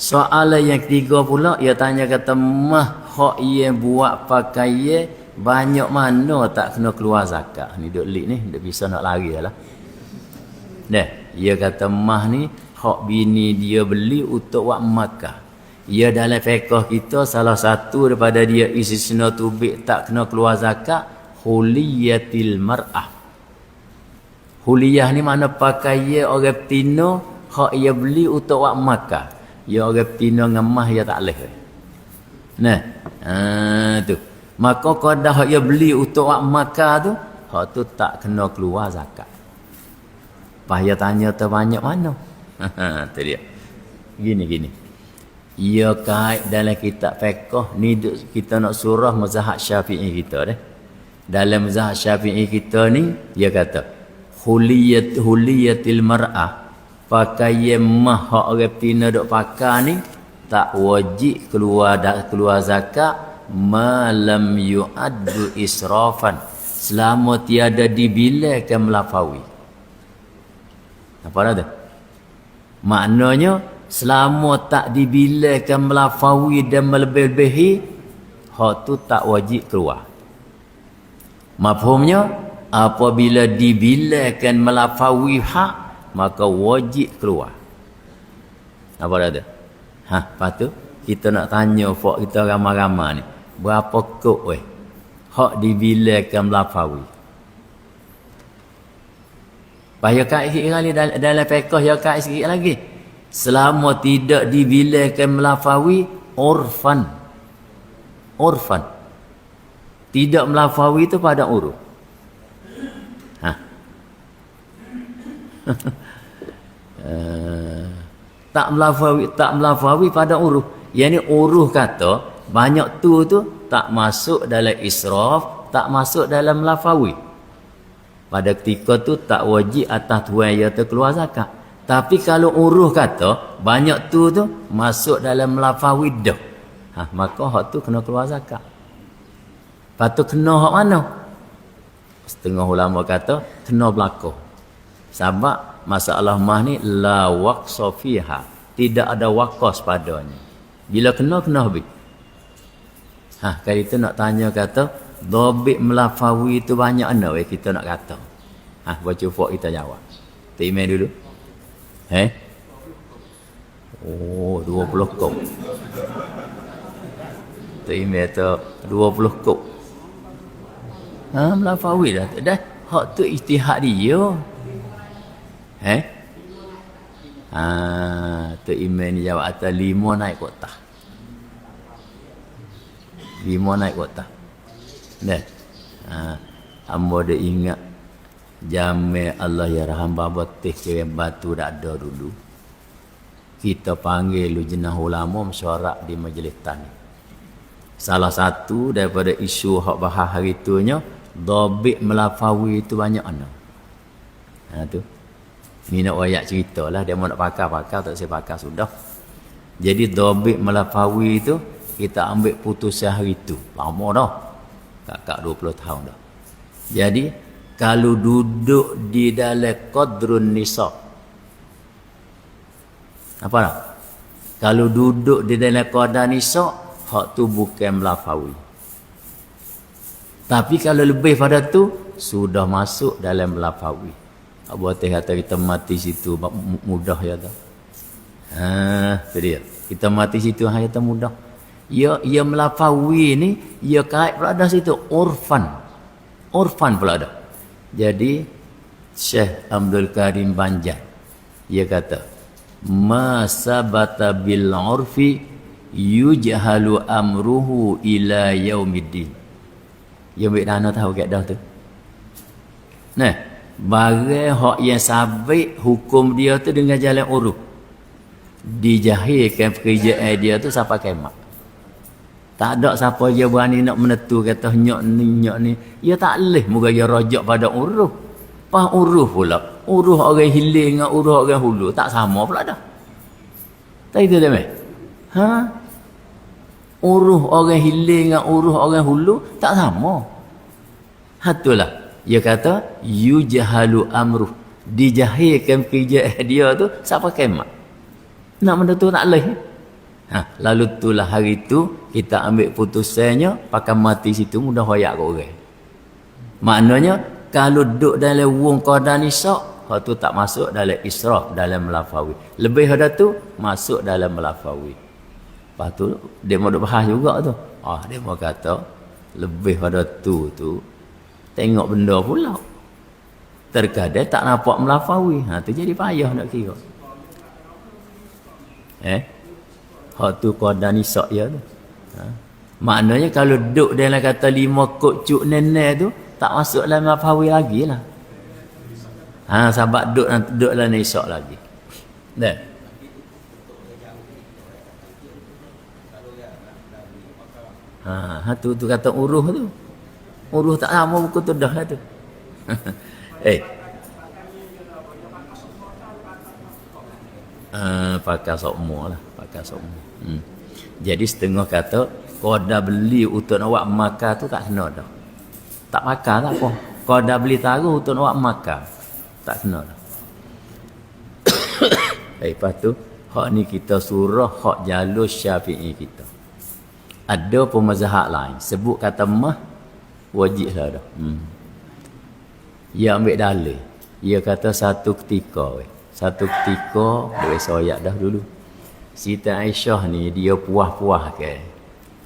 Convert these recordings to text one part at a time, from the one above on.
Soalan yang ketiga pula, ia tanya kata, mah hak ia buat pakai banyak mana tak kena keluar zakat. Ni duk lik ni, duk bisa nak lari lah. Dah, ia kata mah ni hak bini dia beli untuk buat makan. Ia dalam fiqh kita salah satu daripada dia istisna tubik tak kena keluar zakat, huliyatil mar'ah. Huliyah ni mana pakai orang betina hak ia beli untuk buat makan. Ya orang betina ngemah ya tak leh. Nah, tu. Maka qadah hak ia beli untuk buat makan tu, hak tu tak kena keluar zakat. Payah tanya terbanyak mana? Tu dia. Gini. Ia kait dalam kitab fiqh ni kita nak surah mazhab Syafi'i kita dah. Dalam mazhab Syafi'i kita ni dia kata huliyatil mar'ah, pakai mah hak orang betina duk pakai ni tak wajib keluar zakat malam yu'addu israfan, selama tiada dibilangkan melafawi. Apa dah tu? Maknanya selama tak dibilangkan melafawi dan melebih-lebihi, hak tu tak wajib keluar. Mafhumnya, apabila dibilangkan melafawi hak, maka wajib keluar. Apa dah tu? Lepas tu kita nak tanya fak kita ramai-ramai ni, berapa kok hak dibilangkan melafawi? Payah kait sikit kali dalam fiqh ya kait sikit lagi. Selama tidak dibilangkan melafawi urfan. Tidak melafawi itu pada uruf. Tak melafawi pada uruf. Yang ni uruf kata banyak tu tak masuk dalam israf, tak masuk dalam melafawi. Pada ketika tu tak wajib atas tuan yang terkeluar zakat. Tapi kalau uruf kata banyak tu masuk dalam melafawi dah, maka hak tu kena keluar zakat. Lepas tu kena hak mana? Setengah ulama kata kena belaka. Sebab masalah mah ni la waqsa fiha, tidak ada waqas padanya. Bila kena habis. Kali tu nak tanya kata dhabit melafawi itu banyak mana kita nak kata. Baca fak kita jawab. Tak email dulu. 20 kop. Tak email tu 20 kop. Melafawi dah. Hak tu ijtihad dia. Tu email ni jawab atas 5 naik kota. 5 naik kota. Dah. Hamba dia ingat Jamil Allah ya raham baba teh cerem batu dak ada dulu. Kita panggil lujnah ulama mesyuarat di majlis tani. Salah satu daripada isu hak bahas hari itunya dhabit melafawi itu banyak mana. Tu. Ni nak wayak ceritalah, dia mau nak pakar tak saya pakar sudah. Jadi dhabit melafawi itu kita ambil putusan hari itu. Lama dah. Kakak 20 tahun dah. Jadi kalau duduk di dalam qadrun nisab. Apa dah? Kalau duduk di dalam qadar nisab, hak tu bukan melafawi. Tapi kalau lebih pada tu sudah masuk dalam melafawi. Abu Atih kata kita mati situ mudah ya tak? Tu dia. Kita mati situ hayat mudah. Ia melafawi ni, ia kait pula ada situ urfan pula ada. Jadi Syekh Abdul Karim Banjar ia kata ma sabata bil urfi yujhalu amruhu ila yaumiddin. Dia ambil dana tahu kat dah tu. Nah, barang hak yang sabit hukum dia tu dengan jalan uruf. Dijahirkan pekerjaan dia tu sampai kiamat. Tak ada siapa dia berani nak menentu kata nyok ni. Dia tak boleh moga dia rajak pada uruf. Pas uruf pula. Uruf orang hilir dengan uruf orang hulu tak sama pula dah. Tak itu dah meh. Uruf orang hilir dengan uruf orang hulu tak sama. Itulah. Dia kata yujhalu amruh. Dijahirkan pekerjaan dia tu sampai kiamat. Nak menentu tak boleh. Lalu itulah hari tu kita ambil putusannya, pakai mati situ mudah hoyak ke orang. Maknanya kalau duduk dalam wong qada nisab, hak tu tak masuk dalam israf, dalam melafawi. Lebih pada tu masuk dalam melafawi. Lepas tu dia mau duk bahas juga tu. Dia mau kata lebih pada tu tengok benda pula. Terkadang tak nampak melafawi. Tu jadi payah nak kira. Hak tu qada nisab ya tu. Maknanya kalau duduk dalam kata 5 kok cuk nenek tu tak masuk dalam melafawi lagi lah. Sebab duduk dalam nisab lagi. Dah. Tu kata uruh tu. Uruh tak sama buku tu dah lah tu. Pakai sokmo lah. Pakai sokmo. Jadi setengah kata qada beli untuk nak buat makan tu tak kena dah. Tak makan tak apa. Qada beli taruh untuk nak buat makan. Tak kena dah. Lepas tu hak ni kita surah hak jalur Syafi'i kita. Ada pun mazhab lain sebut kata mah wajib lah dah. Dia ambil dalil. Dia kata satu ketika boleh soyak dah dulu. Siti Aisyah ni dia puas-puas ke.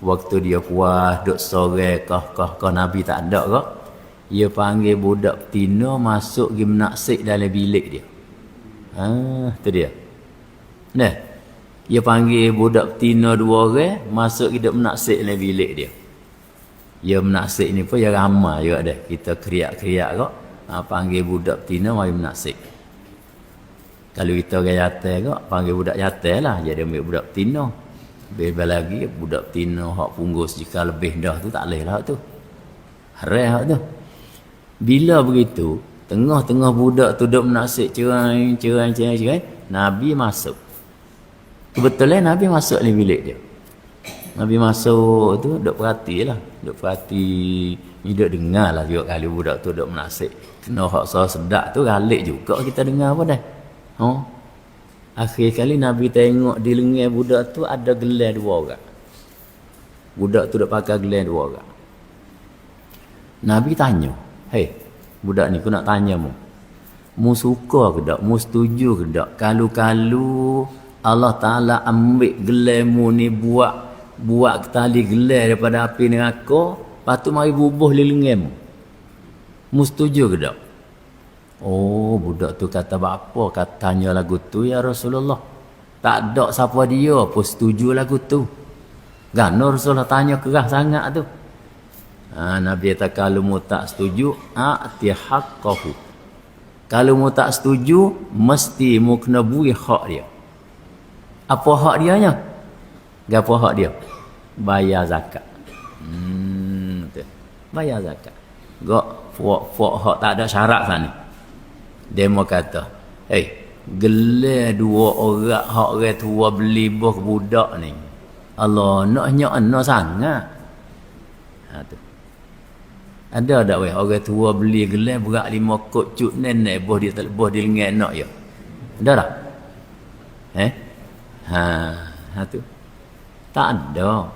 Waktu dia puas duk sore kah Nabi tak ada ke. Dia panggil budak betina masuk pergi menaksik dalam bilik dia. Tu dia. Nah, dia panggil budak betina 2 orang masuk pergi duk menaksik dalam bilik dia. Dia menaksik ni pun dia ramai juga dah. Kita kriak-kriak kok. Panggil budak betina mari menaksik. Kalau kita orang yatim kok panggil budak yatim lah. Jadi ambil budak betina. Lebih lagi budak betina hak punggus jika lebih dah tu tak boleh lah tu. Haram hak tu. Bila begitu, tengah-tengah budak tu duk menaksik cerai, Nabi masuk. Kebetulan Nabi masuk dalam bilik dia. Nabi masuk tu duk perhatilah, duk perhati, ni duk dengar lah juga kali budak tu duk menaksik. Kena hak suara sedap tu galik juga kita dengar apa dah. Akhir kali Nabi tengok di lengan budak tu ada gelar 2 orang. Budak tu duk pakai gelar 2 orang. Nabi tanya, budak ni aku nak tanya mu suka ke tak? Mu setuju ke tak? Kalau Allah Ta'ala ambil gelar mu ni buat tali gelar daripada api neraka, lepas tu mari bubuh di lengan mu. Mu setuju ke tak? Budak tu kata apa? Katanya lagu tu ya Rasulullah. Tak ada siapa dia pun setuju lagu tu. Gana Rasulullah tanya keras sangat tu. Nabi kata kalau mu tak setuju, a'ti haqqahu. Kalau mu tak setuju, mesti mu kena beri hak dia. Apa hak dia nya? Gapo hak dia? Bayar zakat. Bayar zakat. Fok hak tak ada syarat sana. Dia mau kata, gelar 2 orang hak orang tua beli buah budak ni. Allah nak sangat. Tu. Ada tak orang tua beli gelar berat 5 kot cuk nenek buah di lengan nak ya. Ada tak? Tu. Tak ada.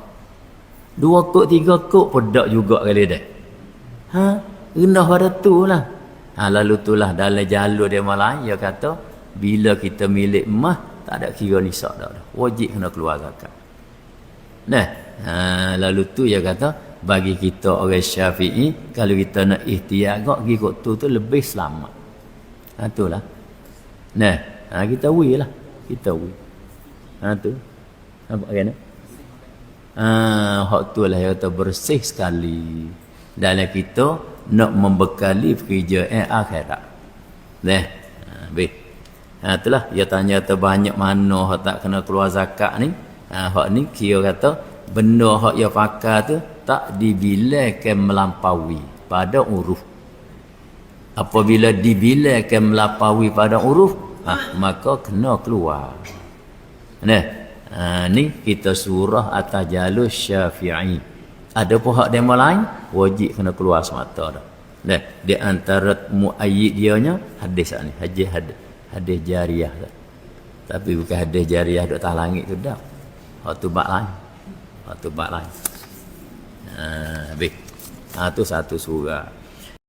2 kot 3 kot pun tak juga kali dah. Rendah pada tu lah. Lalu itulah dalam jalur dia malah dia kata bila kita milik emas tak ada kira nisab dah. Wajib kena keluar zakat. Lalu tu dia kata bagi kita orang Syafi'i kalau kita nak ikhtiar pergi kot tu lebih selamat. Itulah. Kita wi lah. Kita wi. Tu. Nampak kan? Hak tu lah dia kata bersih sekali. Dalam kita nak membekali pekerjaan akhirat. Itulah dia tanya terbanyak mana hak tak kena keluar zakat ni. Hak ni kira kata benda hak dia pakai tu tak dibilangkan melampaui pada uruf. Apabila dibilangkan melampaui pada uruf, maka kena keluar. Ni kita surah atas jalur Syafi'i. Ada pun hak demo lain wajib kena keluar semata dah. Di antara muayyid dianya hadis ni, hadis jariah dah. Tapi bukan hadis jariah duk atas langit tu dah. waktu bab lain. Waktu bab lain. Habis. Tu satu surah.